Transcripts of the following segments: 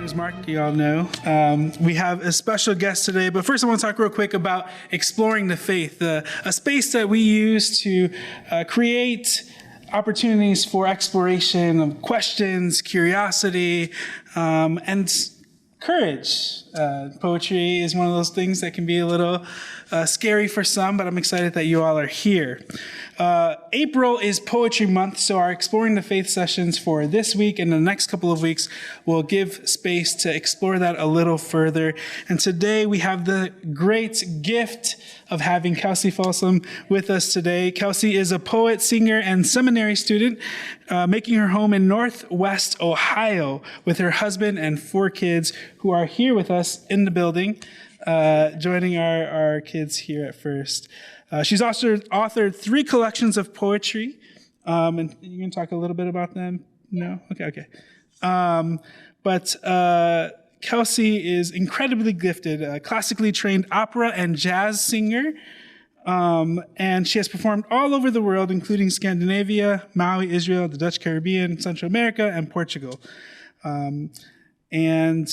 is Mark, you all know. We have a special guest today, but first I want to talk real quick about exploring the faith, a space that we use to create opportunities for exploration of questions, curiosity, and courage. Poetry is one of those things that can be a little scary for some, but I'm excited that you all are here. April is Poetry Month, so our Exploring the Faith sessions for this week and the next couple of weeks will give space to explore that a little further. And today we have the great gift of having Kelsi Folsom with us today. Kelsi is a poet, singer, and seminary student, making her home in Northwest Ohio with her husband and 4 kids who are here with us in the building, joining our kids here at First. She's also authored 3 collections of poetry, and you can talk a little bit about them? No? Okay. But Kelsi is incredibly gifted, a classically trained opera and jazz singer, and she has performed all over the world, including Scandinavia, Maui, Israel, the Dutch Caribbean, Central America, and Portugal. And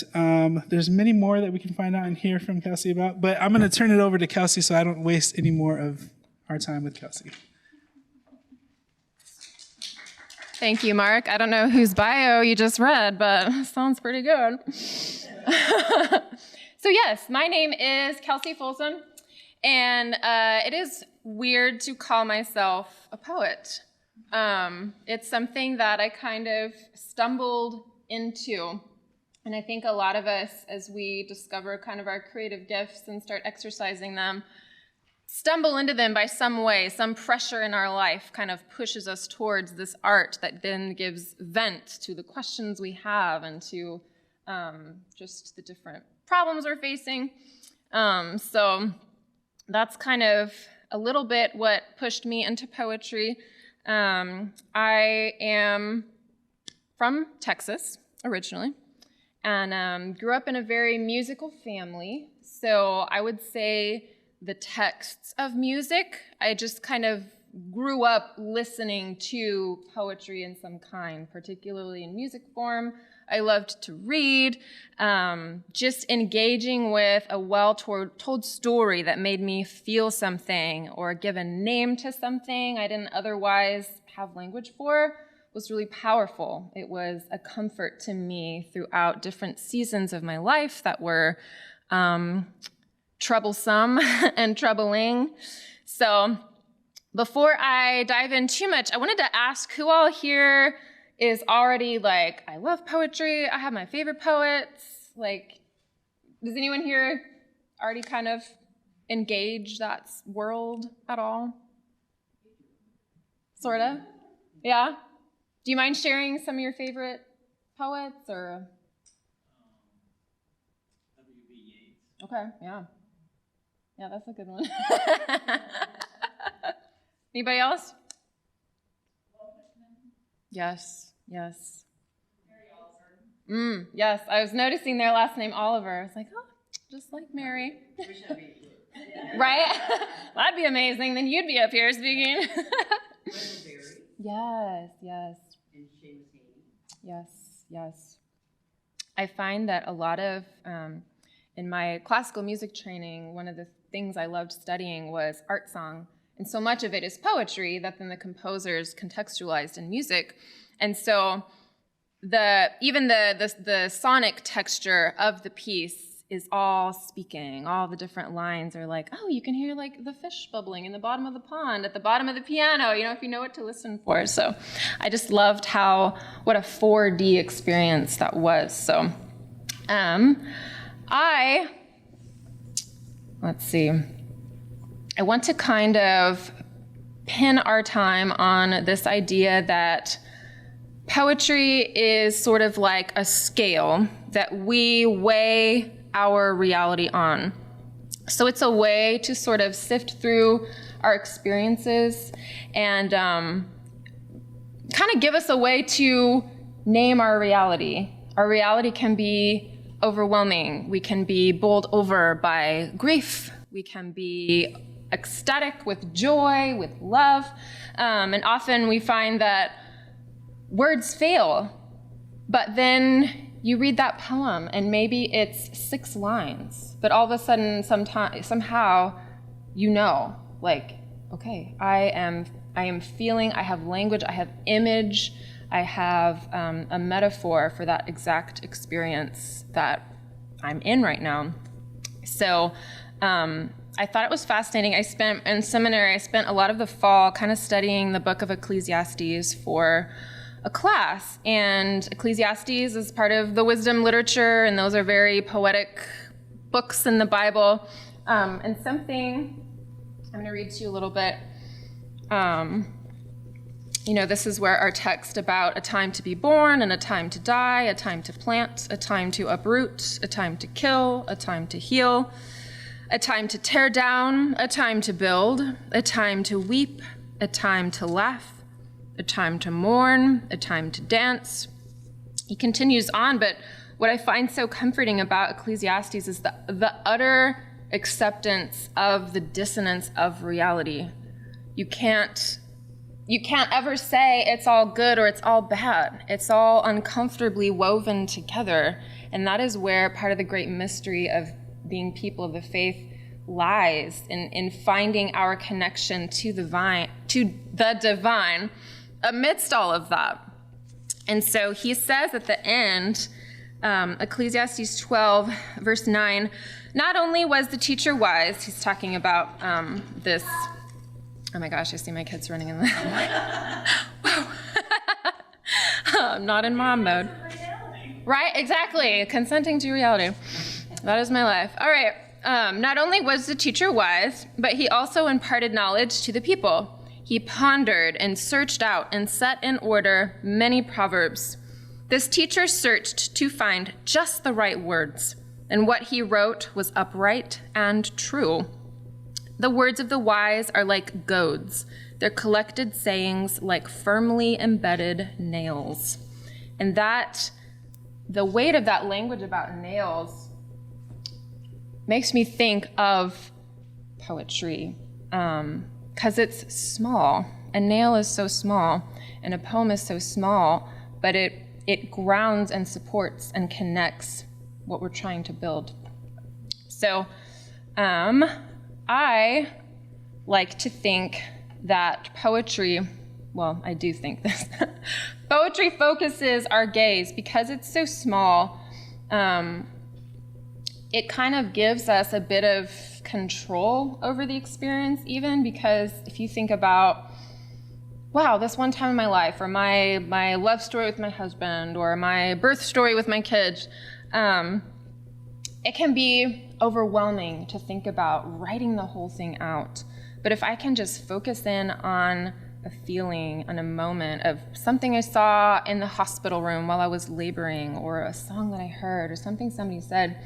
there's many more that we can find out and hear from Kelsi about, but I'm going to turn it over to Kelsi so I don't waste any more of our time with Kelsi. Thank you, Mark. I don't know whose bio you just read, but sounds pretty good. So yes, my name is Kelsi Folsom, and it is weird to call myself a poet. It's something that I kind of stumbled into. And I think a lot of us, as we discover kind of our creative gifts and start exercising them, stumble into them by some way. Some pressure in our life kind of pushes us towards this art that then gives vent to the questions we have and to just the different problems we're facing. So that's kind of a little bit what pushed me into poetry. I am from Texas originally, and grew up in a very musical family. So I would say the texts of music, I just kind of grew up listening to poetry in some kind, particularly in music form. I loved to read, just engaging with a well-told story that made me feel something or give a name to something I didn't otherwise have language for was really powerful. It was a comfort to me throughout different seasons of my life that were troublesome and troubling. So before I dive in too much, I wanted to ask who all here is already like, I love poetry, I have my favorite poets. Like, does anyone here already kind of engage that world at all? Sort of? Yeah? Do you mind sharing some of your favorite poets or? W.B. Yeats. Okay, yeah. Yeah, that's a good one. Anybody else? Yes. Yes, I was noticing their last name, Oliver. I was like, oh, just like Mary. Right? That'd be amazing. Then you'd be up here speaking. Yes. Yes. I find that a lot of, in my classical music training, one of the things I loved studying was art song. And so much of it is poetry that then the composers contextualized in music. And so even the sonic texture of the piece is all speaking. All the different lines are like, oh, you can hear like the fish bubbling in the bottom of the pond, at the bottom of the piano, if you know what to listen for. So I just loved what a 4D experience that was. So let's see. I want to kind of pin our time on this idea that poetry is sort of like a scale that we weigh our reality on. So it's a way to sort of sift through our experiences and kind of give us a way to name our reality. Our reality can be overwhelming. We can be bowled over by grief. We can be ecstatic with joy, with love. And often we find that words fail, but then you read that poem and maybe it's 6 lines, but all of a sudden somehow you know, like, okay, I am feeling, I have language, I have image, I have a metaphor for that exact experience that I'm in right now. So I thought it was fascinating. In seminary, I spent a lot of the fall kind of studying the book of Ecclesiastes for a class. And Ecclesiastes is part of the wisdom literature, and those are very poetic books in the Bible. And something, I'm going to read to you a little bit. This is where our text about a time to be born and a time to die, a time to plant, a time to uproot, a time to kill, a time to heal, a time to tear down, a time to build, a time to weep, a time to laugh, a time to mourn, a time to dance. He continues on, but what I find so comforting about Ecclesiastes is the utter acceptance of the dissonance of reality. You can't ever say it's all good or it's all bad. It's all uncomfortably woven together. And that is where part of the great mystery of being people of the faith lies, in finding our connection to the divine amidst all of that. And so he says at the end, Ecclesiastes 12, verse 9, not only was the teacher wise, he's talking about this. Oh my gosh, I see my kids running in the Wow. I'm not in mom mode. Right, exactly. Consenting to reality. That is my life. All right. Not only was the teacher wise, but he also imparted knowledge to the people. He pondered and searched out and set in order many proverbs. This teacher searched to find just the right words, and what he wrote was upright and true. The words of the wise are like goads, their collected sayings like firmly embedded nails. And the weight of that language about nails makes me think of poetry, because it's small. A nail is so small, and a poem is so small, but it grounds and supports and connects what we're trying to build. So I like to think that poetry, well, I do think this, poetry focuses our gaze because it's so small. It kind of gives us a bit of control over the experience, even because if you think about, wow, this one time in my life, or my love story with my husband, or my birth story with my kids, it can be overwhelming to think about writing the whole thing out. But if I can just focus in on a feeling, on a moment of something I saw in the hospital room while I was laboring, or a song that I heard, or something somebody said,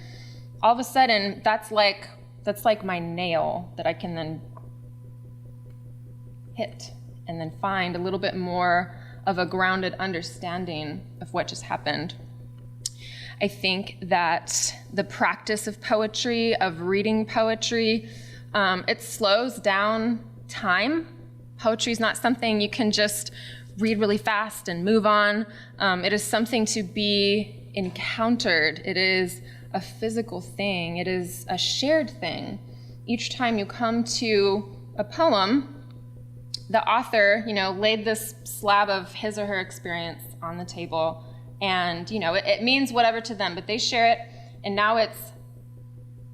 all of a sudden that's like my nail that I can then hit and then find a little bit more of a grounded understanding of what just happened. I think that the practice of poetry, of reading poetry, it slows down time. Poetry is not something you can just read really fast and move on. It is something to be encountered. It is a physical thing. It is a shared thing. Each time you come to a poem, the author, laid this slab of his or her experience on the table, and, it means whatever to them, but they share it, and now it's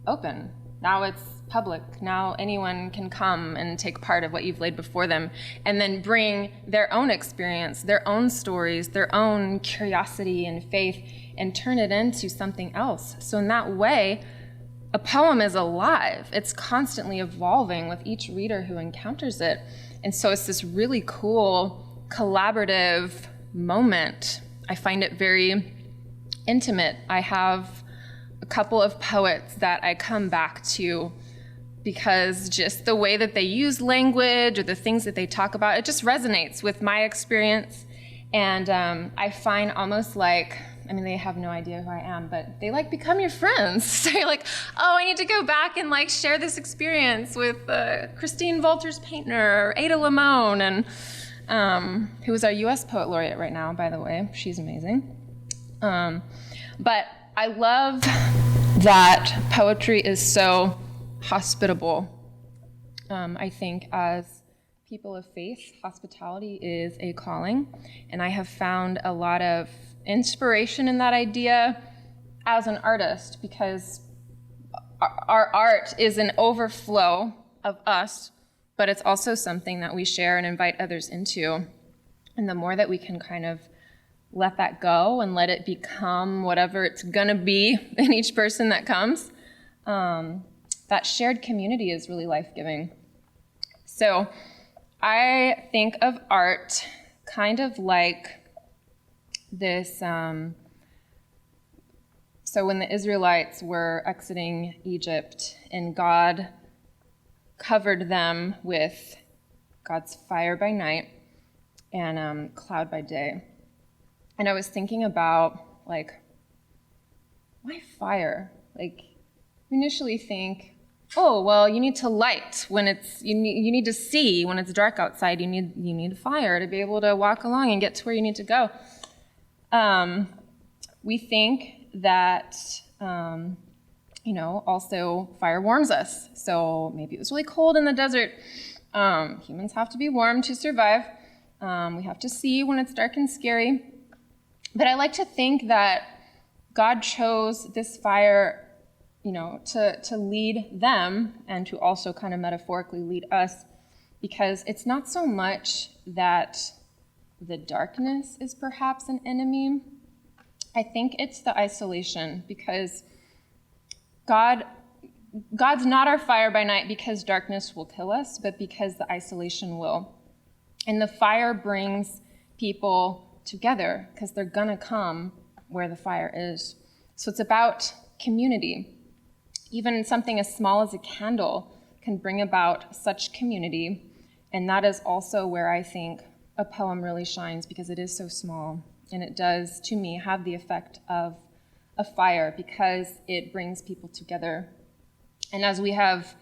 open. Now it's public. Now anyone can come and take part of what you've laid before them, and then bring their own experience, their own stories, their own curiosity and faith, and turn it into something else. So in that way, a poem is alive. It's constantly evolving with each reader who encounters it. And so it's this really cool collaborative moment. I find it very intimate. I have a couple of poets that I come back to because just the way that they use language or the things that they talk about, it just resonates with my experience. And I find almost like, they have no idea who I am, but they become your friends. So you're like, oh, I need to go back and share this experience with Christine Wolters Paintner or Ada Limon, and who is our U.S. Poet Laureate right now, by the way. She's amazing. But I love that poetry is so hospitable. I think as people of faith, hospitality is a calling, and I have found a lot of inspiration in that idea as an artist, because our art is an overflow of us, but it's also something that we share and invite others into. And the more that we can kind of let that go and let it become whatever it's gonna be in each person that comes, that shared community is really life-giving. So I think of art kind of like this. So when the Israelites were exiting Egypt and God covered them with God's fire by night and cloud by day. And I was thinking about, like, why fire? Like, you initially think, oh, well, you need to light when it's, you need to see when it's dark outside. You need fire to be able to walk along and get to where you need to go. We think that, also fire warms us. So maybe it was really cold in the desert. Humans have to be warm to survive. We have to see when it's dark and scary. But I like to think that God chose this fire, to lead them and to also kind of metaphorically lead us, because it's not so much that the darkness is perhaps an enemy. I think it's the isolation, because God's not our fire by night because darkness will kill us, but because the isolation will. And the fire brings people together because they're gonna come where the fire is. So it's about community. Even something as small as a candle can bring about such community. And that is also where I think a poem really shines, because it is so small. And it does, to me, have the effect of a fire because it brings people together. And as we have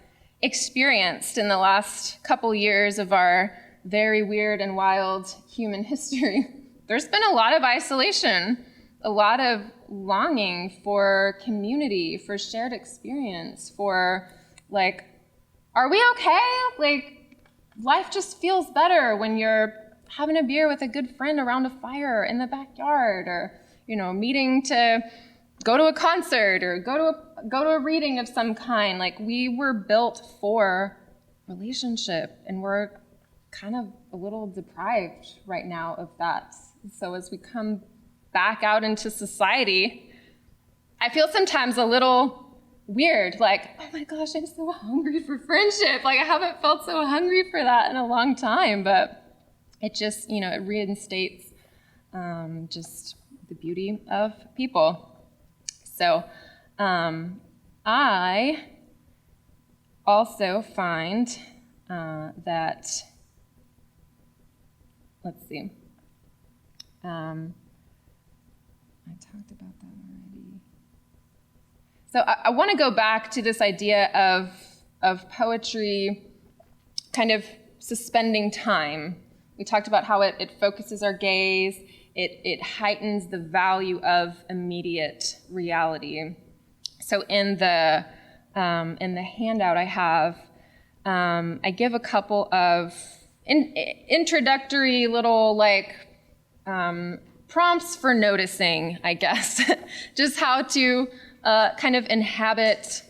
experienced in the last couple years of our very weird and wild human history, there's been a lot of isolation, a lot of longing for community, for shared experience, for, like, are we okay? Like, life just feels better when you're having a beer with a good friend around a fire in the backyard, or, meeting to go to a concert or go to a reading of some kind. Like, we were built for relationship, and we're kind of a little deprived right now of that. So as we come back out into society, I feel sometimes a little weird, like, oh my gosh, I'm so hungry for friendship. Like, I haven't felt so hungry for that in a long time, but it just, it reinstates just the beauty of people. So I also find that, let's see, I talked about that already. So I want to go back to this idea of poetry kind of suspending time. We talked about how it focuses our gaze, it heightens the value of immediate reality. So in the handout I have, I give a couple of introductory little prompts for noticing, I guess, just how to kind of inhabit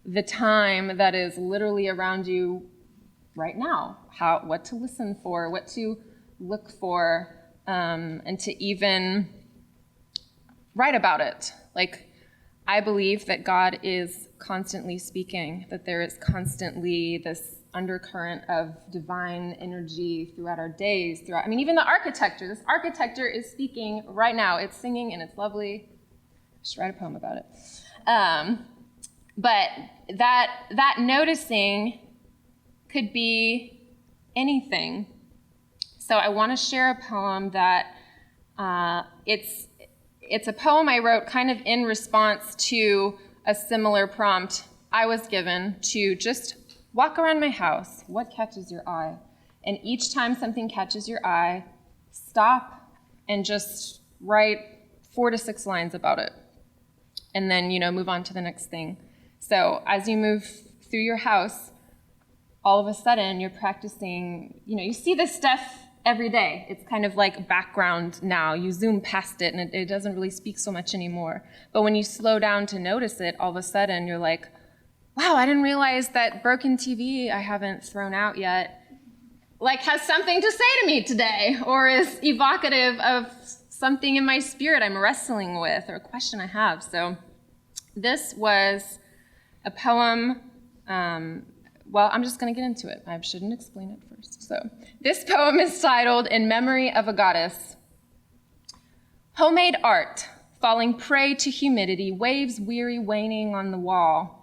the time that is literally around you right now, what to listen for, what to look for, and to even write about it. Like, I believe that God is constantly speaking, that there is constantly this undercurrent of divine energy throughout our days, even the architecture. This architecture is speaking right now. It's singing and it's lovely. I should write a poem about it. But that noticing could be anything. So I want to share a poem that it's a poem I wrote kind of in response to a similar prompt I was given to just walk around my house. What catches your eye? And each time something catches your eye, stop and just write 4 to 6 lines about it. and then, move on to the next thing. So as you move through your house, all of a sudden you're practicing, you see this stuff every day. It's kind of like background now. You zoom past it and it doesn't really speak so much anymore. But when you slow down to notice it, all of a sudden you're like, wow, I didn't realize that broken TV I haven't thrown out yet has something to say to me today, or is evocative of something in my spirit I'm wrestling with, or a question I have. So this was a poem. I'm just going to get into it. I shouldn't explain it first. So this poem is titled In Memory of a Goddess. Homemade art, falling prey to humidity, waves weary waning on the wall.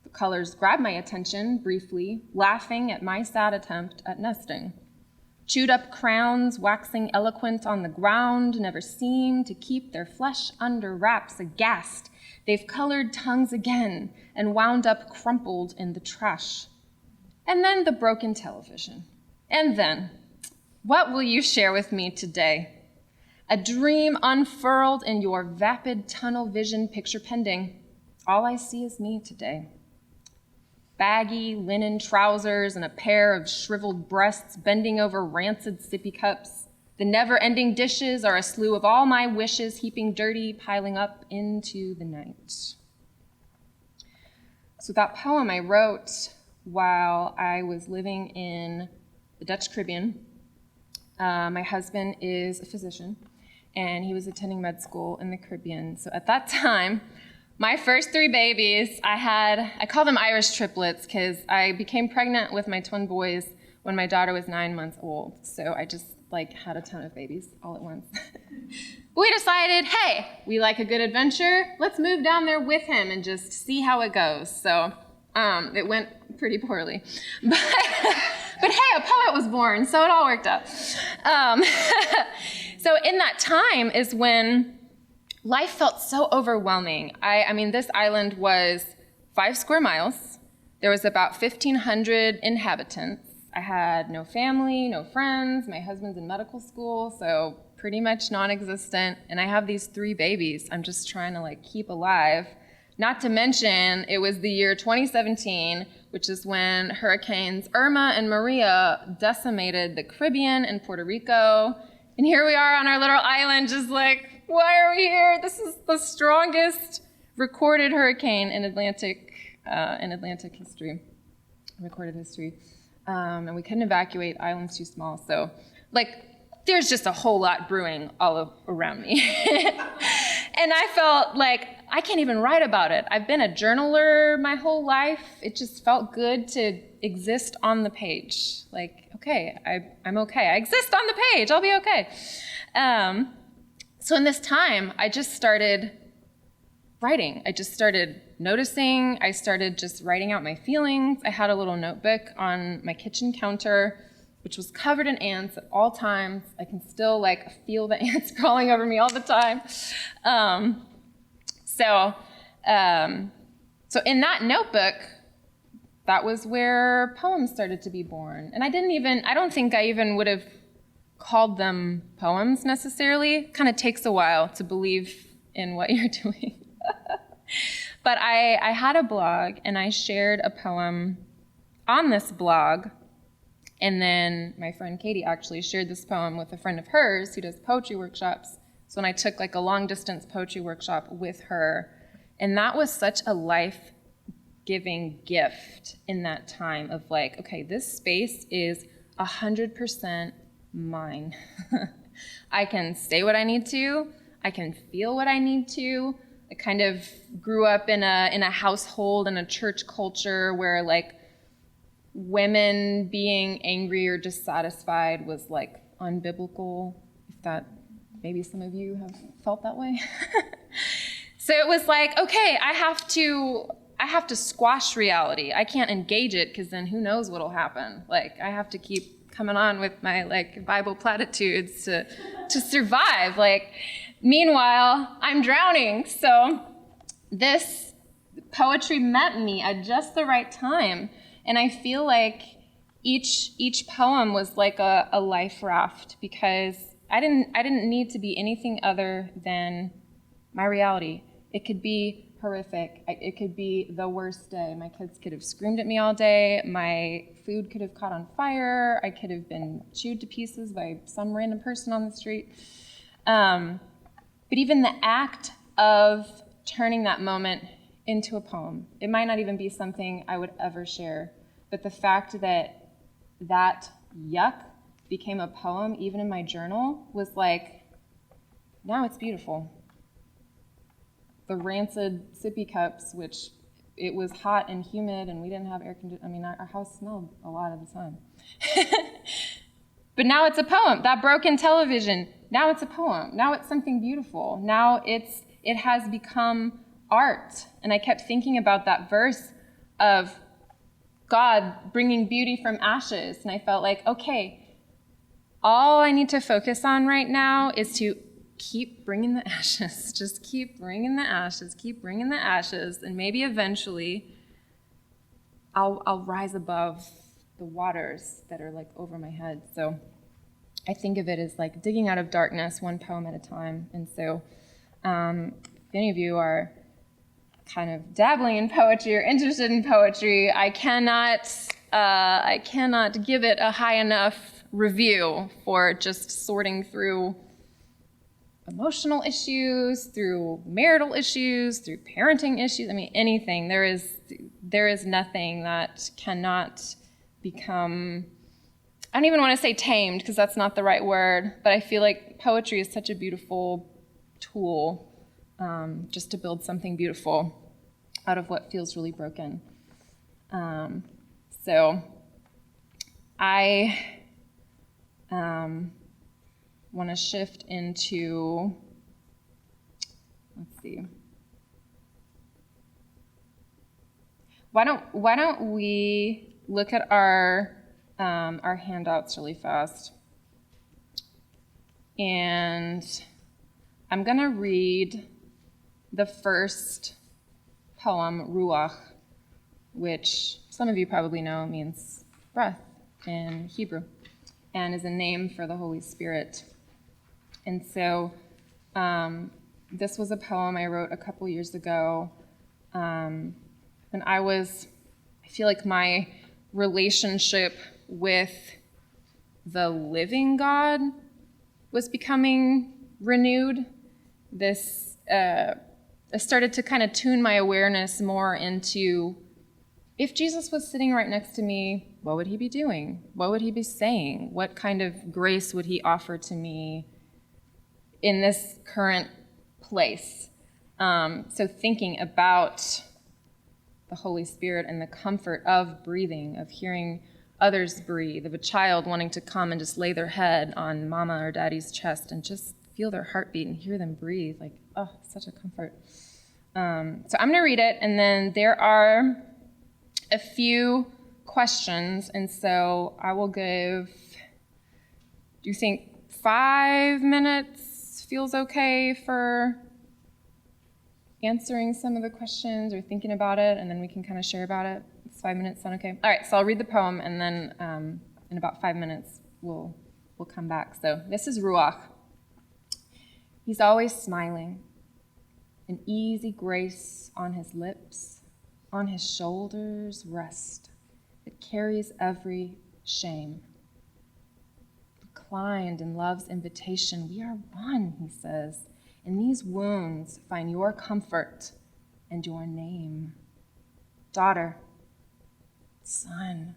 The colors grab my attention briefly, laughing at my sad attempt at nesting. Chewed up crowns, waxing eloquent on the ground, never seem to keep their flesh under wraps. Aghast, they've colored tongues again and wound up crumpled in the trash. And then the broken television. And then, what will you share with me today? A dream unfurled in your vapid tunnel vision picture pending. All I see is me today. Baggy linen trousers and a pair of shriveled breasts bending over rancid sippy cups. The never-ending dishes are a slew of all my wishes, heaping dirty, piling up into the night. So that poem I wrote while I was living in the Dutch Caribbean. My husband is a physician, and he was attending med school in the Caribbean. So at that time, my first 3 babies, I call them Irish triplets because I became pregnant with my twin boys when my daughter was 9 months old. So I just had a ton of babies all at once. We decided, hey, we like a good adventure. Let's move down there with him and just see how it goes. So it went pretty poorly. But hey, a poet was born, so it all worked out. So in that time is when life felt so overwhelming. I mean, this island was 5 square miles. There was about 1,500 inhabitants. I had no family, no friends. My husband's in medical school, so pretty much non-existent. And I have these 3 babies I'm just trying to keep alive. Not to mention, it was the year 2017, which is when hurricanes Irma and Maria decimated the Caribbean and Puerto Rico. And here we are on our little island, just why are we here? This is the strongest recorded hurricane in Atlantic history, recorded history. And we couldn't evacuate, island's too small. So, there's just a whole lot brewing all around me. And I felt I can't even write about it. I've been a journaler my whole life. It just felt good to exist on the page. Okay, I'm okay. I exist on the page. I'll be okay. So in this time, I just started writing. I just started noticing. I started just writing out my feelings. I had a little notebook on my kitchen counter, which was covered in ants at all times. I can still feel the ants crawling over me all the time. So in that notebook, that was where poems started to be born. And I don't think I even would have called them poems necessarily. Kind of takes a while to believe in what you're doing. But I had a blog, and I shared a poem on this blog. And then my friend Katie actually shared this poem with a friend of hers who does poetry workshops. So when I took a long-distance poetry workshop with her, and that was such a life-giving gift in that time of okay, this space is 100% mine. I can say what I need to. I can feel what I need to. I kind of grew up in a household, in a church culture where women being angry or dissatisfied was unbiblical, if that, maybe some of you have felt that way. So it was okay, I have to squash reality. I can't engage it because then who knows what'll happen. I have to keep coming on with my Bible platitudes to survive. Meanwhile, I'm drowning. So this poetry met me at just the right time. And I feel each poem was a life raft because I didn't need to be anything other than my reality. It could be horrific. It could be the worst day. My kids could have screamed at me all day. My food could have caught on fire. I could have been chewed to pieces by some random person on the street. But even the act of turning that moment into a poem, it might not even be something I would ever share, but the fact that that yuck became a poem, even in my journal, was like, now it's beautiful. The rancid sippy cups, which it was hot and humid and we didn't have air conditioning. I mean, our house smelled a lot of the time. But now it's a poem. That broken television, now it's a poem. Now it's something beautiful. Now it has become art. And I kept thinking about that verse of God bringing beauty from ashes. And I felt like, okay, all I need to focus on right now is to keep bringing the ashes. Just keep bringing the ashes. Keep bringing the ashes. And maybe eventually I'll rise above the waters that are like over my head. So I think of it as like digging out of darkness, one poem at a time. And so if any of you are kind of dabbling in poetry or interested in poetry, I cannot give it a high enough review for just sorting through emotional issues, through marital issues, through parenting issues. I mean, anything. There is nothing that cannot become, I don't even want to say tamed, because that's not the right word, but I feel like poetry is such a beautiful tool just to build something beautiful out of what feels really broken. So I want to shift into, let's see. Why don't we look at our handouts really fast? And I'm going to read the first poem, Ruach, which some of you probably know means breath in Hebrew, and is a name for the Holy Spirit. And so this was a poem I wrote a couple years ago. And I feel like my relationship with the living God was becoming renewed. I started to kind of tune my awareness more into, if Jesus was sitting right next to me, what would he be doing? What would he be saying? What kind of grace would he offer to me in this current place? So thinking about the Holy Spirit and the comfort of breathing, of hearing others breathe, of a child wanting to come and just lay their head on mama or daddy's chest and just feel their heartbeat and hear them breathe. Like, oh, such a comfort. So I'm going to read it, and then there are a few questions, and so I will give, do you think 5 minutes feels okay for answering some of the questions or thinking about it, and then we can kind of share about it? Does 5 minutes sound okay? All right, so I'll read the poem, and then in about 5 minutes we'll come back. So this is Ruach. He's always smiling, an easy grace on his lips, on his shoulders rest that carries every shame. Reclined in love's invitation, we are one, he says. In these wounds find your comfort and your name. Daughter, son,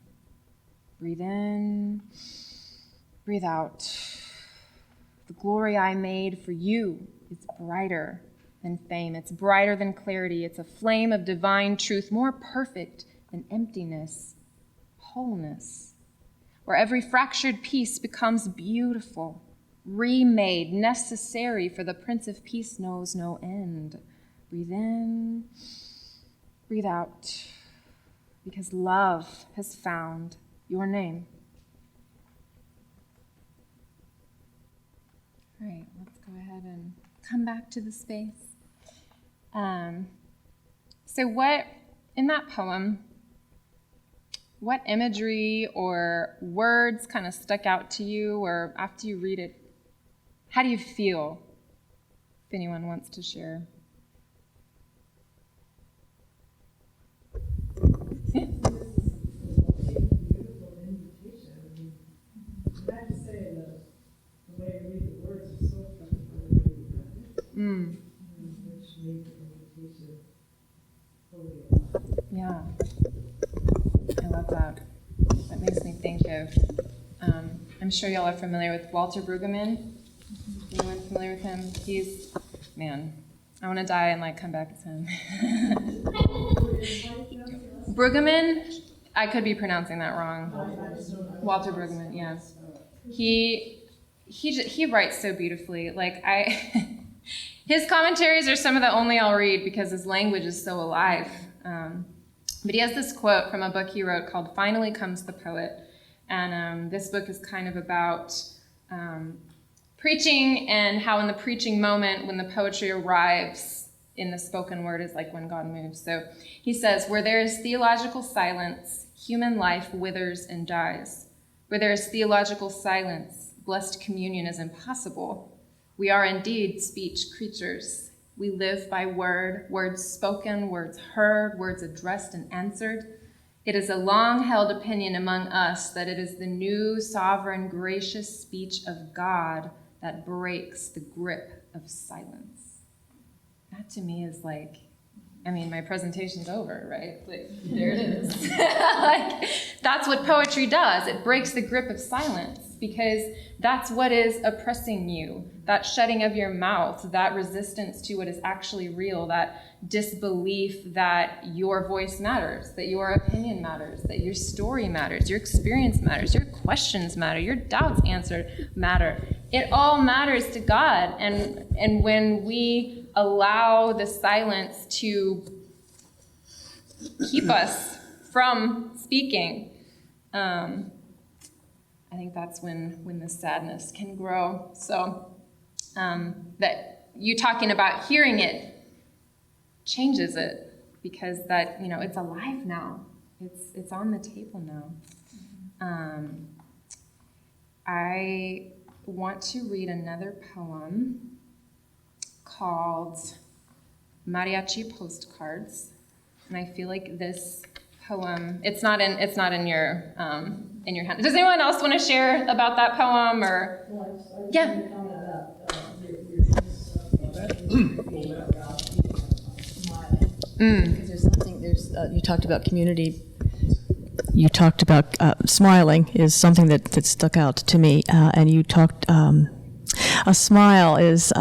breathe in, breathe out. The glory I made for you is brighter than fame. It's brighter than clarity. It's a flame of divine truth, more perfect than emptiness, wholeness, where every fractured piece becomes beautiful, remade, necessary, for the Prince of Peace knows no end. Breathe in, breathe out, because love has found your name. All right, let's go ahead and come back to the space. So what, in that poem, what imagery or words kind of stuck out to you, or after you read it, how do you feel, if anyone wants to share? of, I'm sure y'all are familiar with Walter Brueggemann. Anyone familiar with him? He's, man, I want to die and like come back as him. Brueggemann, I could be pronouncing that wrong. Walter Brueggemann, yeah. He writes so beautifully. Like his commentaries are some of the only I'll read because his language is so alive. But he has this quote from a book he wrote called "Finally Comes the Poet," and this book is kind of about preaching and how in the preaching moment, when the poetry arrives in the spoken word, is like when God moves. So he says, "Where there is theological silence, human life withers and dies. Where there is theological silence, blessed communion is impossible. We are indeed speech creatures. We live by word, words spoken, words heard, words addressed and answered. It is a long-held opinion among us that it is the new, sovereign, gracious speech of God that breaks the grip of silence." That to me is like, I mean, my presentation's over, right? Like, there it is. Like, that's what poetry does. It breaks the grip of silence because that's what is oppressing you. That shutting of your mouth, that resistance to what is actually real, that disbelief that your voice matters, that your opinion matters, that your story matters, your experience matters, your questions matter, your doubts answered matter. It all matters to God. And when we allow the silence to keep us from speaking, I think that's when the sadness can grow. So that you talking about hearing it changes it, because that, you know, it's alive now. It's on the table now. I want to read another poem called Mariachi Postcards, and I feel like this poem, it's not in your hand. Does anyone else want to share about that poem? Or yeah. Because there's something, you talked about community. You talked about smiling is something that stuck out to me, and you talked. A smile is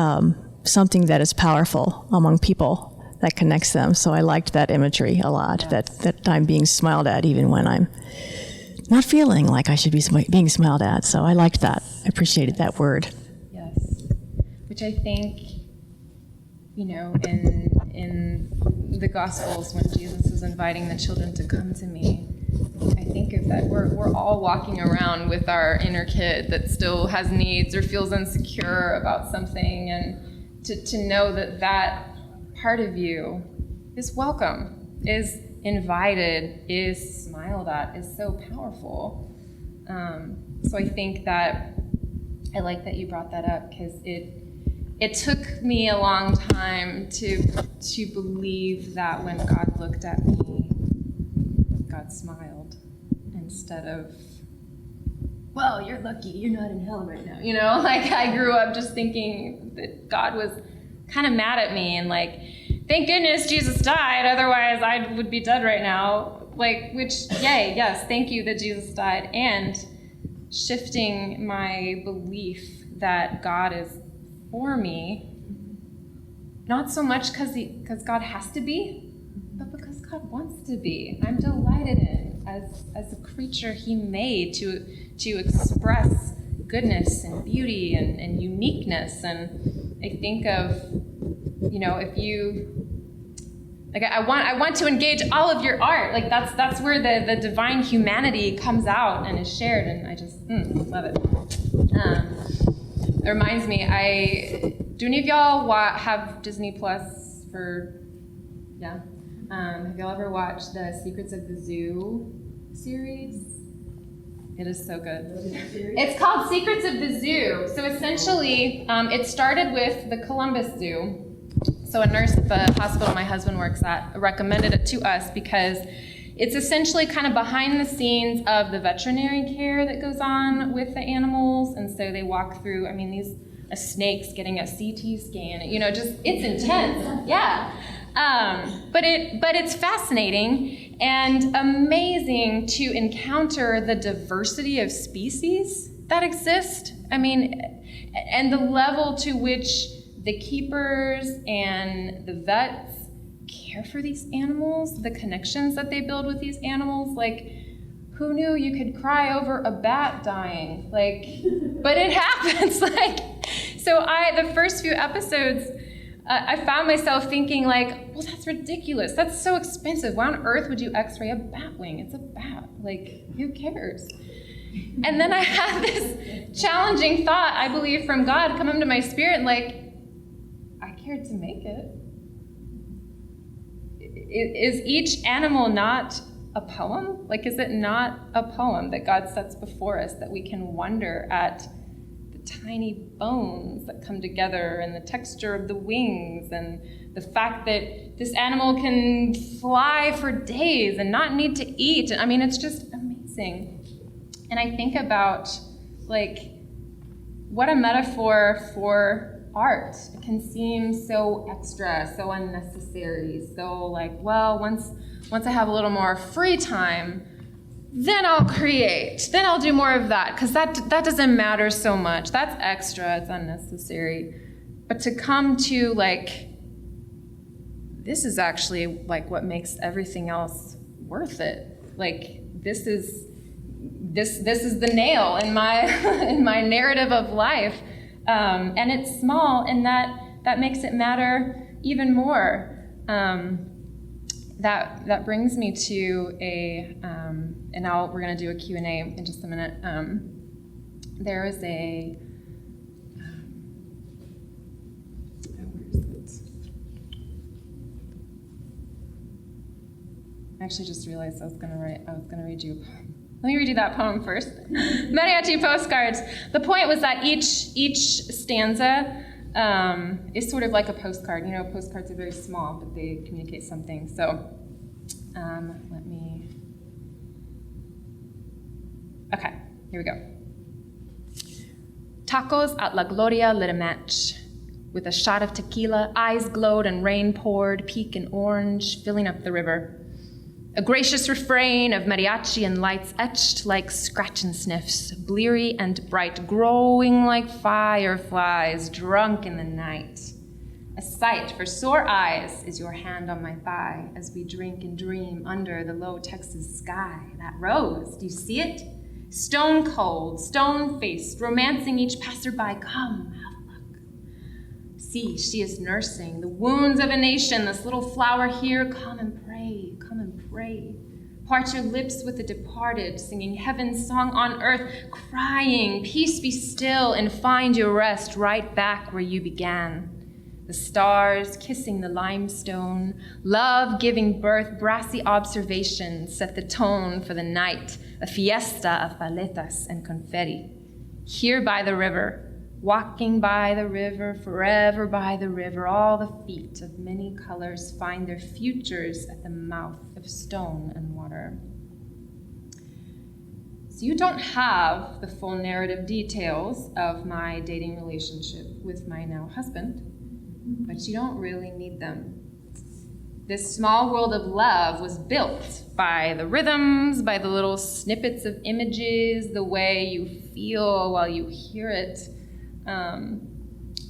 something that is powerful among people, that connects them. So I liked that imagery a lot. That I'm being smiled at even when I'm not feeling like I should be being smiled at. So I liked that. I appreciated that word. Yes, which I think, you know, in the Gospels, when Jesus is inviting the children to come to me, I think of that we're all walking around with our inner kid that still has needs or feels insecure about something, and to know that part of you is welcome, is invited, is smiled at, is so powerful. So I think that I like that you brought that up, because it took me a long time to believe that when God looked at me, God smiled, instead of, well, you're lucky, you're not in hell right now. You know, like I grew up just thinking that God was kind of mad at me and like, thank goodness Jesus died, otherwise I would be dead right now. Like, which, yay, yes, thank you that Jesus died. And shifting my belief that God is for me, not so much because God has to be, but because God wants to be. I'm delighted in as a creature he made to express goodness and beauty and uniqueness. And I think of, you know, if you, like, I want to engage all of your art. Like that's where the divine humanity comes out and is shared, and I just love it. It reminds me, do any of y'all have Disney Plus for, yeah? Have y'all ever watched the Secrets of the Zoo series? It is so good. It's called Secrets of the Zoo. So essentially, it started with the Columbus Zoo. So a nurse at the hospital my husband works at recommended it to us because it's essentially kind of behind the scenes of the veterinary care that goes on with the animals. And so they walk through, I mean, a snake's getting a CT scan, you know, just, it's intense, yeah. But it's fascinating. and amazing to encounter the diversity of species that exist. I mean, and the level to which the keepers and the vets care for these animals, the connections that they build with these animals. Like, who knew you could cry over a bat dying? Like, but it happens. Like, so the first few episodes, I found myself thinking like, well, that's ridiculous. That's so expensive. Why on earth would you x-ray a bat wing? It's a bat. Like, who cares? And then I had this challenging thought, I believe from God, come into my spirit, like, I cared to make it. Is each animal not a poem? Like, is it not a poem that God sets before us, that we can wonder at the tiny bones that come together and the texture of the wings and the fact that this animal can fly for days and not need to eat? I mean, it's just amazing. And I think about, like, what a metaphor for art. It can seem so extra, so unnecessary, so like, well, once I have a little more free time, then I'll create, then I'll do more of that, because that doesn't matter so much. That's extra, it's unnecessary. But to come to, like, this is actually like what makes everything else worth it. Like, this is the nail in my in my narrative of life, and it's small, and that makes it matter even more. That brings me to and now we're going to do a Q&A in just a minute. There is a where is it? I actually just realized I was going to read you a poem. Let me read you that poem first. Mariachi postcards. The point was that each stanza is sort of like a postcard. You know, postcards are very small, but they communicate something. So okay, here we go. Tacos at La Gloria lit a match. With a shot of tequila, eyes glowed and rain poured, peak and orange, filling up the river. A gracious refrain of mariachi and lights etched like scratch and sniffs, bleary and bright, growing like fireflies, drunk in the night. A sight for sore eyes is your hand on my thigh as we drink and dream under the low Texas sky. That rose, do you see it? Stone cold, stone-faced, romancing each passerby. Come, have a look. See, she is nursing the wounds of a nation. This little flower here, come and pray, come and pray. Part your lips with the departed, singing heaven's song on earth, crying, peace be still, and find your rest right back where you began. The stars kissing the limestone, love giving birth, brassy observations set the tone for the night, a fiesta of paletas and confetti. Here by the river, walking by the river, forever by the river, all the feet of many colors find their futures at the mouth of stone and water. So you don't have the full narrative details of my dating relationship with my now husband, but you don't really need them. This small world of love was built by the rhythms, by the little snippets of images, the way you feel while you hear it.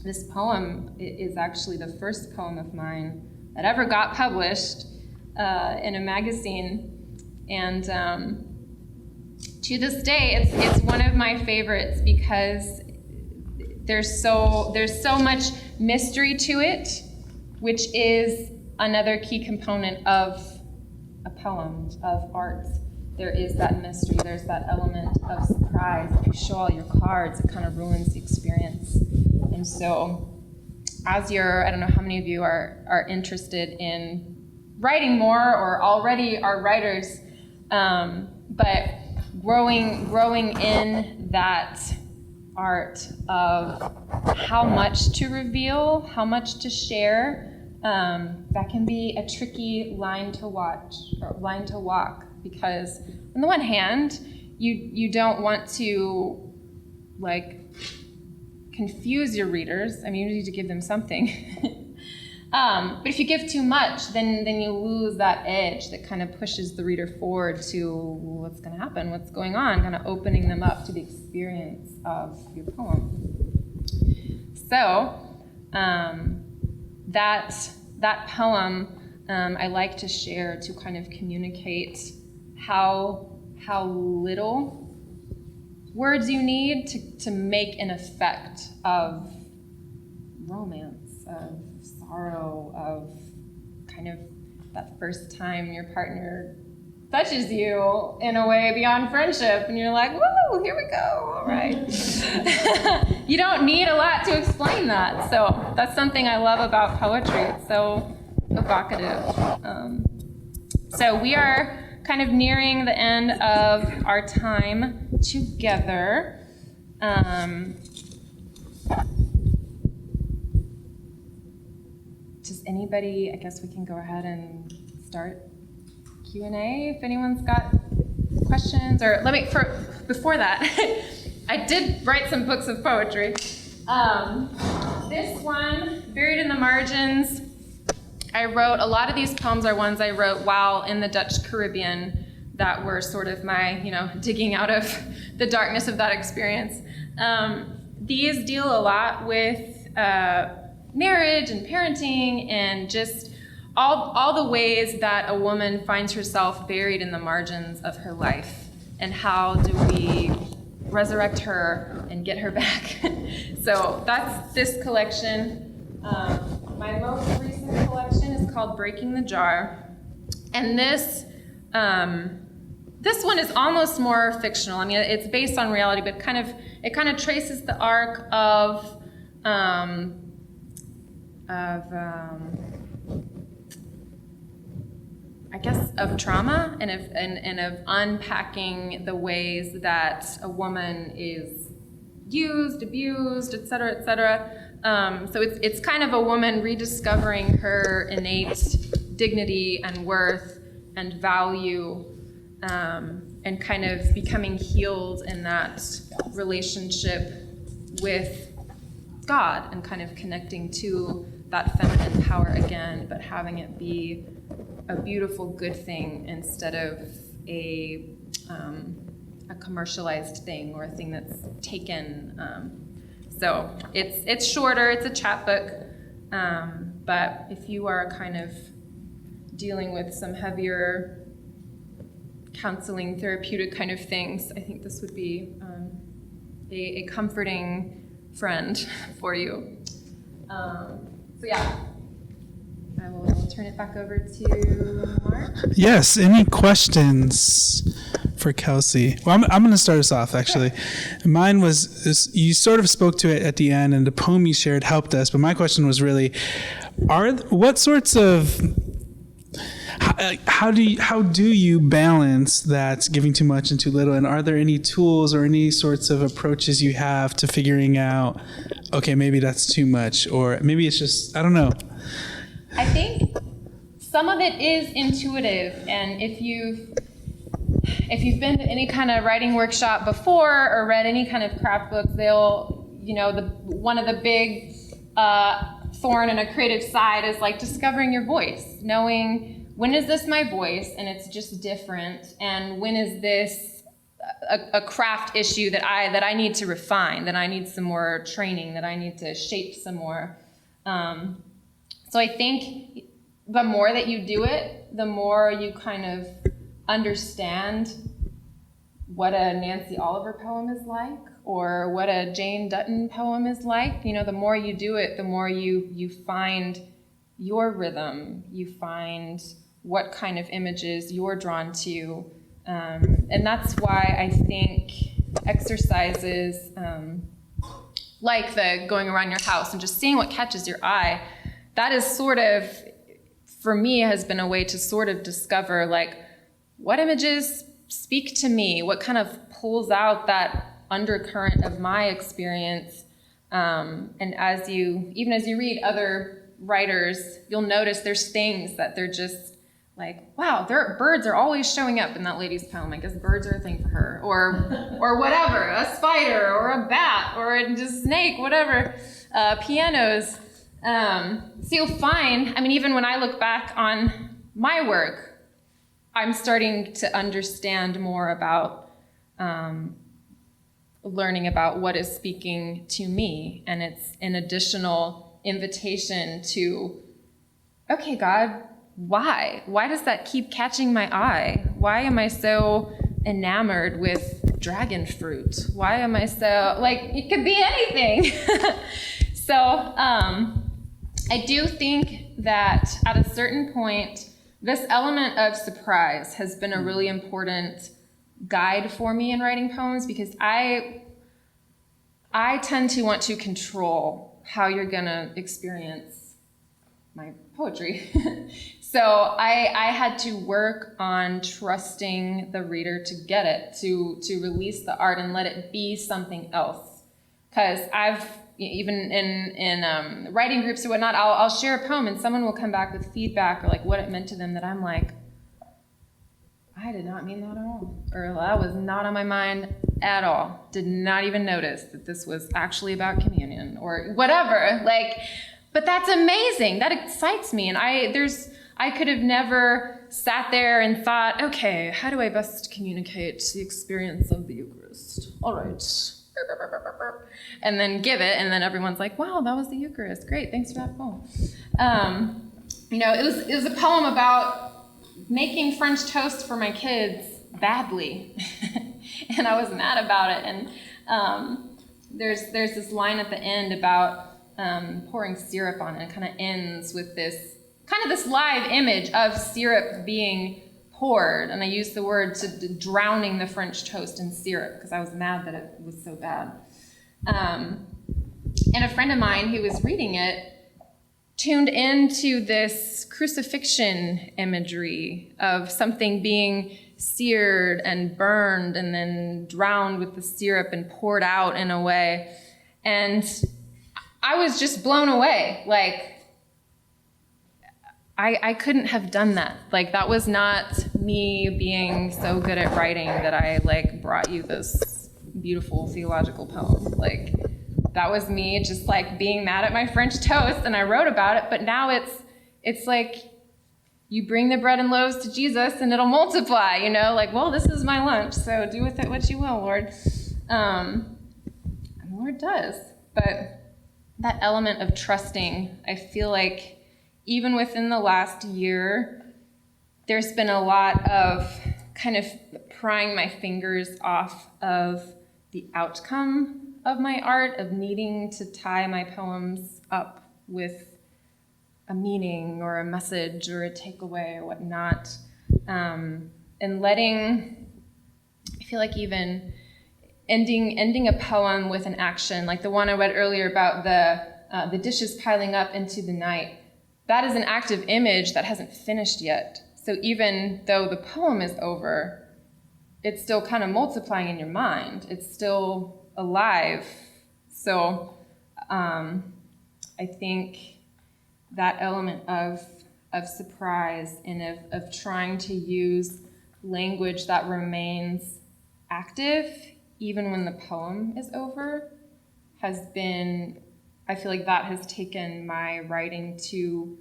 This poem is actually the first poem of mine that ever got published in a magazine, and to this day, it's one of my favorites because there's so much mystery to it, which is another key component of a poem, of art. There is that mystery, there's that element of surprise. If you show all your cards, it kind of ruins the experience. And so, as I don't know how many of you are interested in writing more or already are writers, but growing in that art of how much to reveal, how much to share, that can be a tricky line to walk, because on the one hand, you don't want to confuse your readers. I mean, you need to give them something. But if you give too much, then you lose that edge that kind of pushes the reader forward to what's going to happen, what's going on, kind of opening them up to the experience of your poem. So that poem I like to share to kind of communicate how little words you need to make an effect of romance, of sorrow, of kind of that first time your partner touches you in a way beyond friendship, and you're like, woo, here we go, all right. You don't need a lot to explain that. So that's something I love about poetry. It's so evocative. So we are kind of nearing the end of our time together. Does anybody, I guess we can go ahead and start Q&A if anyone's got questions, or before that, I did write some books of poetry. This one, Buried in the Margins, I wrote, a lot of these poems are ones I wrote while in the Dutch Caribbean that were sort of my, digging out of the darkness of that experience. These deal a lot with marriage and parenting and just all the ways that a woman finds herself buried in the margins of her life, and how do we resurrect her and get her back. So that's this collection. My most recent collection is called Breaking the Jar, and this one is almost more fictional. I mean, it's based on reality, but it kind of traces the arc of trauma and of unpacking the ways that a woman is used, abused, et cetera, et cetera. So it's kind of a woman rediscovering her innate dignity and worth and value, and kind of becoming healed in that relationship with God, and kind of connecting to that feminine power again, but having it be a beautiful, good thing instead of a commercialized thing, or a thing that's taken. So it's shorter, it's a chapbook, but if you are kind of dealing with some heavier counseling, therapeutic kind of things, I think this would be a comforting friend for you. So yeah, I will turn it back over to Mark. Yes, any questions for Kelsi? Well, I'm going to start us off, actually. Sure. Mine was, you sort of spoke to it at the end, and the poem you shared helped us, but my question was really, what sorts of, how do you balance that giving too much and too little, and are there any tools or any sorts of approaches you have to figuring out, okay, maybe that's too much, or maybe it's just, I don't know. I think some of it is intuitive, and if you've been to any kind of writing workshop before or read any kind of craft book, they'll, one of the big thorn in a creative side is like discovering your voice, knowing when is this my voice and it's just different, and when is this a craft issue that I need to refine, that I need some more training, that I need to shape some more. So I think the more that you do it, the more you kind of understand what a Nancy Oliver poem is like, or what a Jane Dutton poem is like. The more you do it, the more you find your rhythm, you find what kind of images you're drawn to. And that's why I think exercises like the going around your house and just seeing what catches your eye, that is sort of, for me, has been a way to sort of discover, like, what images speak to me, what kind of pulls out that undercurrent of my experience. And even as you read other writers, you'll notice there's things that they're just like, wow, birds are always showing up in that lady's poem. I guess birds are a thing for her, or whatever, a spider or a bat or a snake, whatever, pianos. So you'll find, I mean, even when I look back on my work, I'm starting to understand more about learning about what is speaking to me. And it's an additional invitation to, okay, God, why? Why does that keep catching my eye? Why am I so enamored with dragon fruit? Why am I so, like, it could be anything. So I do think that at a certain point, this element of surprise has been a really important guide for me in writing poems, because I tend to want to control how you're gonna experience my poetry. So I had to work on trusting the reader to get it, to release the art and let it be something else. Because I've, even in writing groups or whatnot, I'll share a poem and someone will come back with feedback or like what it meant to them that I'm like, I did not mean that at all. Or that was not on my mind at all. Did not even notice that this was actually about communion or whatever. Like, but that's amazing. That excites me. And I could have never sat there and thought, okay, how do I best communicate the experience of the Eucharist? All right. And then give it, and then everyone's like, wow, that was the Eucharist. Great, thanks for that poem. It was a poem about making French toast for my kids badly. And I was mad about it. And there's this line at the end about pouring syrup on it. It kind of ends with this live image of syrup being poured, and I used the word to drowning the French toast in syrup because I was mad that it was so bad. And a friend of mine who was reading it tuned into this crucifixion imagery of something being seared and burned and then drowned with the syrup and poured out in a way. And I was just blown away. Like, I couldn't have done that. Like, that was not me being so good at writing that I like brought you this beautiful theological poem. Like, that was me just like being mad at my French toast, and I wrote about it. But now it's like you bring the bread and loaves to Jesus and it'll multiply, like, well, this is my lunch, so do with it what you will, Lord. And the Lord does. But that element of trusting, I feel like even within the last year, there's been a lot of kind of prying my fingers off of the outcome of my art, of needing to tie my poems up with a meaning or a message or a takeaway or whatnot. And letting, I feel like even ending a poem with an action, like the one I read earlier about the dishes piling up into the night. That is an active image that hasn't finished yet. So even though the poem is over, it's still kind of multiplying in your mind. It's still alive. So I think that element of surprise and of trying to use language that remains active even when the poem is over has been, I feel like that has taken my writing to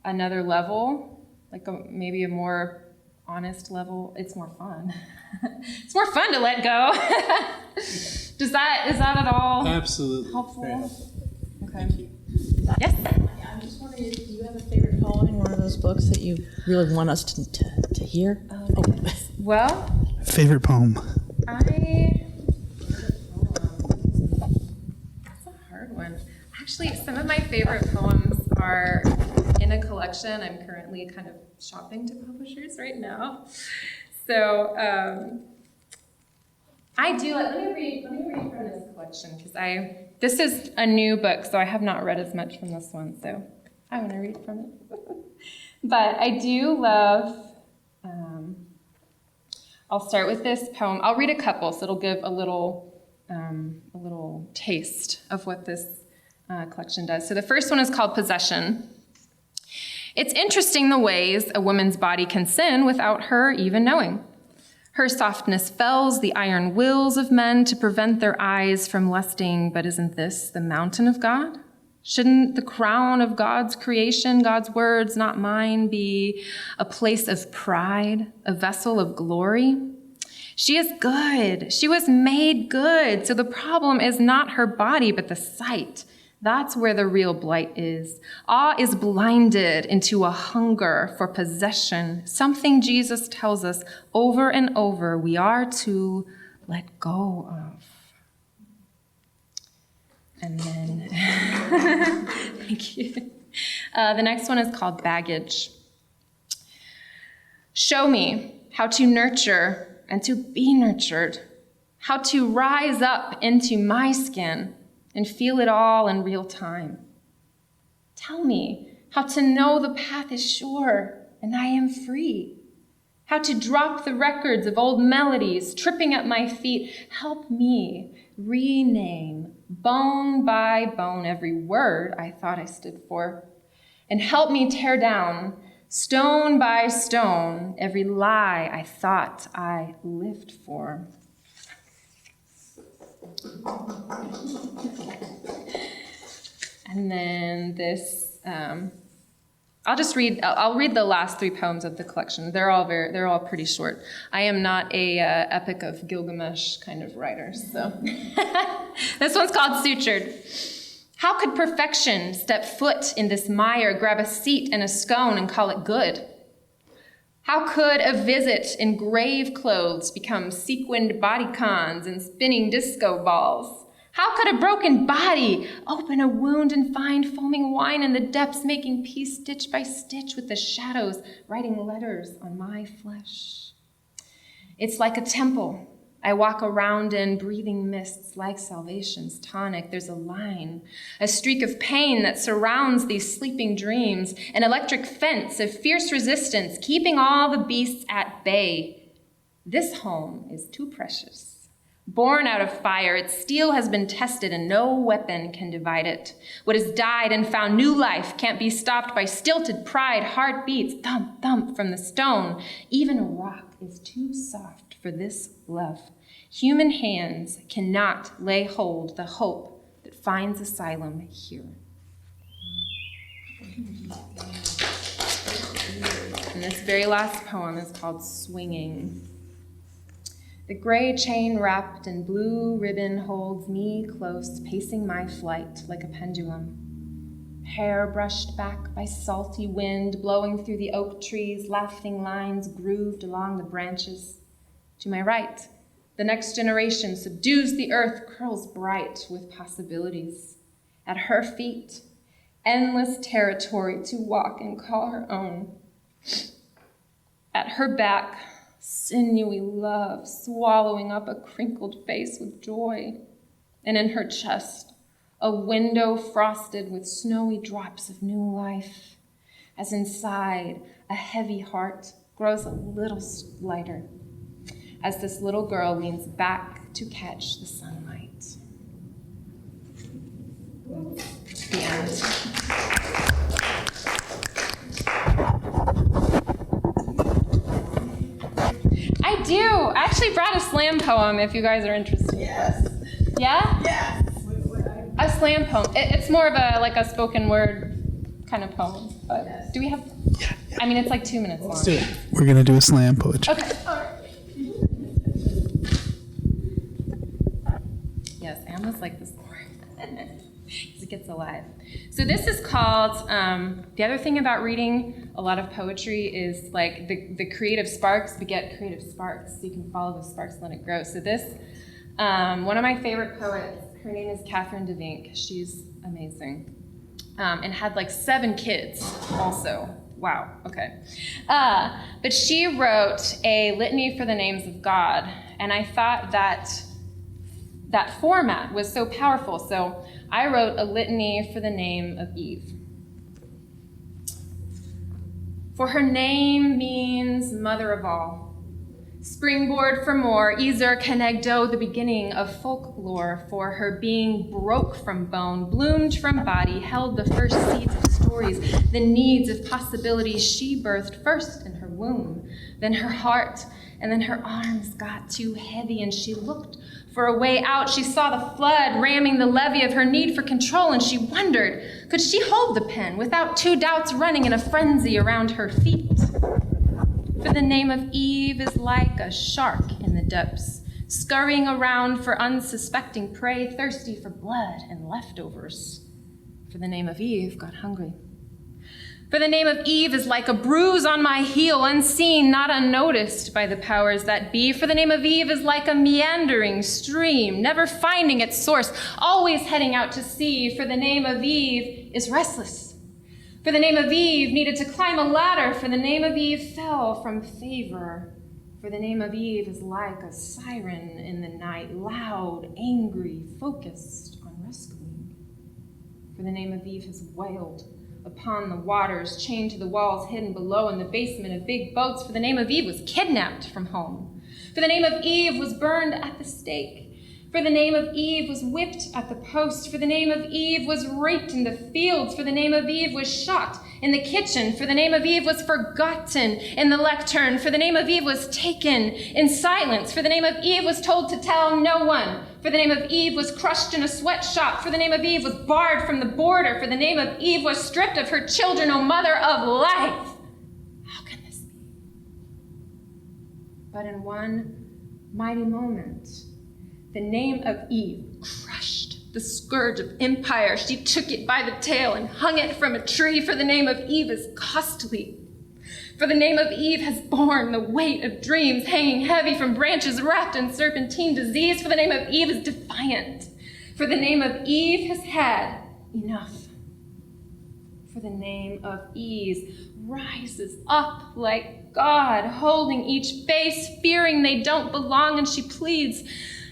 another level, like maybe a more honest level. It's more fun. It's more fun to let go. Is that at all absolutely helpful? Very helpful. Okay. Thank you. Yes? Yeah, I'm just wondering, do you have a favorite poem in one of those books that you really want us to hear? Well, Favorite poem. that's a hard one. Actually, some of my favorite poems are in a collection. I'm currently kind of shopping to publishers right now. So I do, let me read from this collection, because this is a new book, so I have not read as much from this one, so I want to read from it. But I do love, I'll start with this poem. I'll read a couple, so it'll give a little taste of what this collection does. So the first one is called Possession. It's interesting the ways a woman's body can sin without her even knowing. Her softness fells the iron wills of men to prevent their eyes from lusting, but isn't this the mountain of God? Shouldn't the crown of God's creation, God's words, not mine, be a place of pride, a vessel of glory? She is good. She was made good. So the problem is not her body, but the sight. That's where the real blight is. Awe is blinded into a hunger for possession, something Jesus tells us over and over we are to let go of. And then, thank you. The next one is called baggage. Show me how to nurture and to be nurtured, how to rise up into my skin and feel it all in real time. Tell me how to know the path is sure and I am free, how to drop the records of old melodies tripping at my feet. Help me rename bone by bone every word I thought I stood for, and help me tear down stone by stone every lie I thought I lived for. And then this, I'll read the last 3 poems of the collection. They're all pretty short. I am not a Epic of Gilgamesh kind of writer, so. This one's called Sutured. How could perfection step foot in this mire, grab a seat and a scone and call it good? How could a visit in grave clothes become sequined bodycons and spinning disco balls? How could a broken body open a wound and find foaming wine in the depths, making peace stitch by stitch with the shadows, writing letters on my flesh? It's like a temple I walk around in, breathing mists like salvation's tonic. There's a line, a streak of pain that surrounds these sleeping dreams, an electric fence of fierce resistance, keeping all the beasts at bay. This home is too precious. Born out of fire, its steel has been tested and no weapon can divide it. What has died and found new life can't be stopped by stilted pride, heartbeats, thump, thump from the stone. Even a rock is too soft for this love. Human hands cannot lay hold the hope that finds asylum here. And this very last poem is called Swinging. The gray chain wrapped in blue ribbon holds me close, pacing my flight like a pendulum. Hair brushed back by salty wind, blowing through the oak trees, laughing lines grooved along the branches. To my right, the next generation subdues the earth, curls bright with possibilities. At her feet, endless territory to walk and call her own. At her back, sinewy love swallowing up a crinkled face with joy. And in her chest, a window frosted with snowy drops of new life, as inside a heavy heart grows a little lighter, as this little girl leans back to catch the sunlight. The end. I do. I actually brought a slam poem if you guys are interested. Yes. Yeah? Yes. A slam poem. It's more of a spoken word kind of poem. But Yes. do we have? Yeah. I mean, it's like 2 minutes long. Let's do it. We're going to do a slam poetry. Okay. All right. Yes, Anne was like this more. Because it gets alive. So this is called, the other thing about reading a lot of poetry is like the creative sparks beget creative sparks. So you can follow the sparks and let it grow. So this, one of my favorite poets, her name is Catherine DeVink. She's amazing. And had like 7 kids also. Wow, okay. But she wrote a litany for the names of God. And I thought that format was so powerful. So I wrote a litany for the name of Eve. For her name means mother of all. Springboard for more, Ezer Kenegdo, the beginning of folklore. For her being broke from bone, bloomed from body, held the first seeds of stories, the needs of possibilities she birthed first in her womb, then her heart, and then her arms got too heavy, and she looked For a way out, she saw the flood ramming the levee of her need for control, and she wondered, could she hold the pen without two doubts running in a frenzy around her feet? For the name of Eve is like a shark in the depths, scurrying around for unsuspecting prey, thirsty for blood and leftovers. For the name of Eve got hungry. For the name of Eve is like a bruise on my heel, unseen, not unnoticed by the powers that be. For the name of Eve is like a meandering stream, never finding its source, always heading out to sea. For the name of Eve is restless. For the name of Eve needed to climb a ladder. For the name of Eve fell from favor. For the name of Eve is like a siren in the night, loud, angry, focused on rescuing. For the name of Eve has wailed upon the waters, chained to the walls, hidden below in the basement of big boats. For the name of Eve was kidnapped from home. For the name of Eve was burned at the stake. For the name of Eve was whipped at the post. For the name of Eve was raped in the fields. For the name of Eve was shot in the kitchen. For the name of Eve was forgotten in the lectern. For the name of Eve was taken in silence. For the name of Eve was told to tell no one. For the name of Eve was crushed in a sweatshop. For the name of Eve was barred from the border. For the name of Eve was stripped of her children, O mother of life. How can this be? But in one mighty moment, the name of Eve crushed the scourge of empire. She took it by the tail and hung it from a tree. For the name of Eve is costly. For the name of Eve has borne the weight of dreams hanging heavy from branches wrapped in serpentine disease. For the name of Eve is defiant. For the name of Eve has had enough. For the name of Eve rises up like God, holding each face, fearing they don't belong, and she pleads,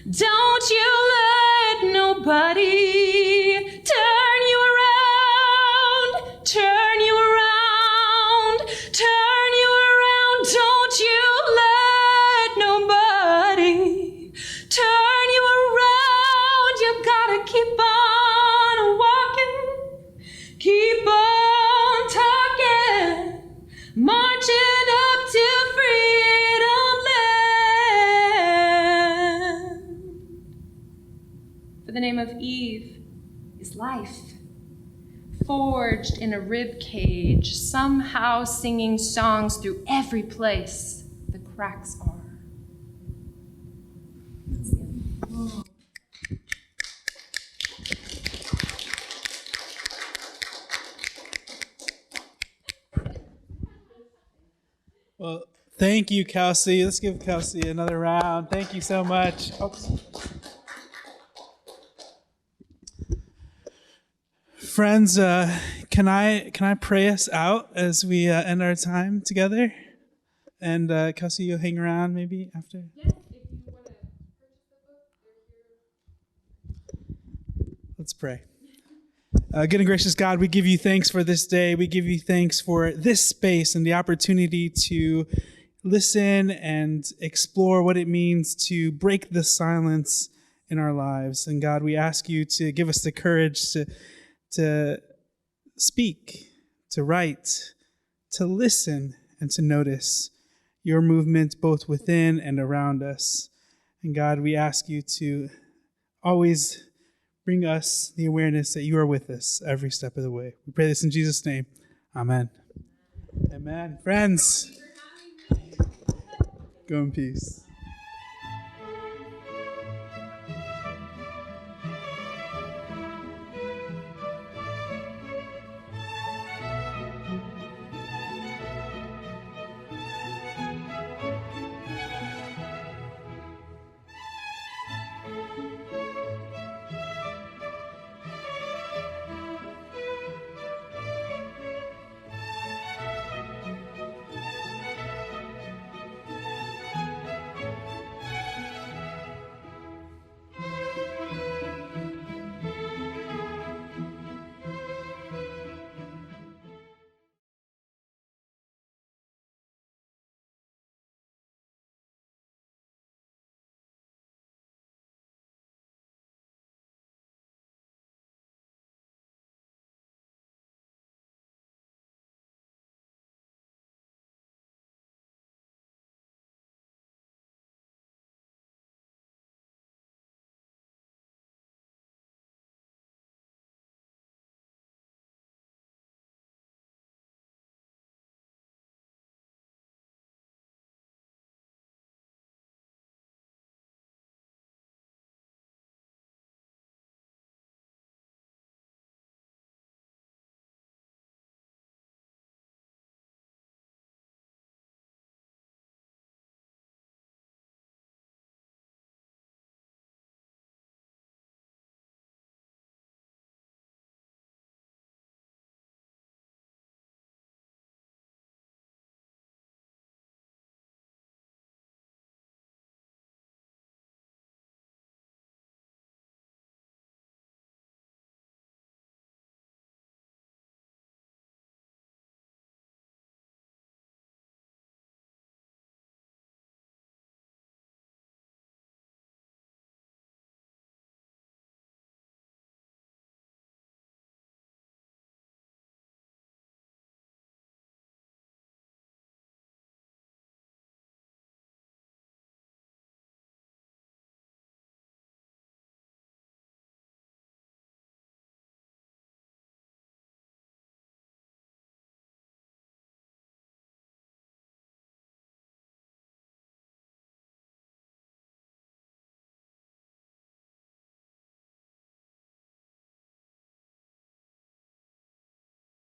don't you let nobody turn you around, turn you around, turn you around. Don't you let nobody turn you around. You gotta keep on walking, keep on talking, marching up to freedom land. For the name of Eve is life, forged in a rib cage, somehow singing songs through every place the cracks are. Well, thank you, Kelsi. Let's give Kelsi another round. Thank you so much. Oops. Friends, can I pray us out as we end our time together? And Kelsi, you'll hang around maybe after? Yes, if you want to purchase the book, they're here. Let's pray. Good and gracious God, we give you thanks for this day. We give you thanks for this space and the opportunity to listen and explore what it means to break the silence in our lives. And God, we ask you to give us the courage to speak, to write, to listen, and to notice your movement both within and around us. And God, we ask you to always bring us the awareness that you are with us every step of the way. We pray this in Jesus' name. Amen. Amen. Friends, go in peace.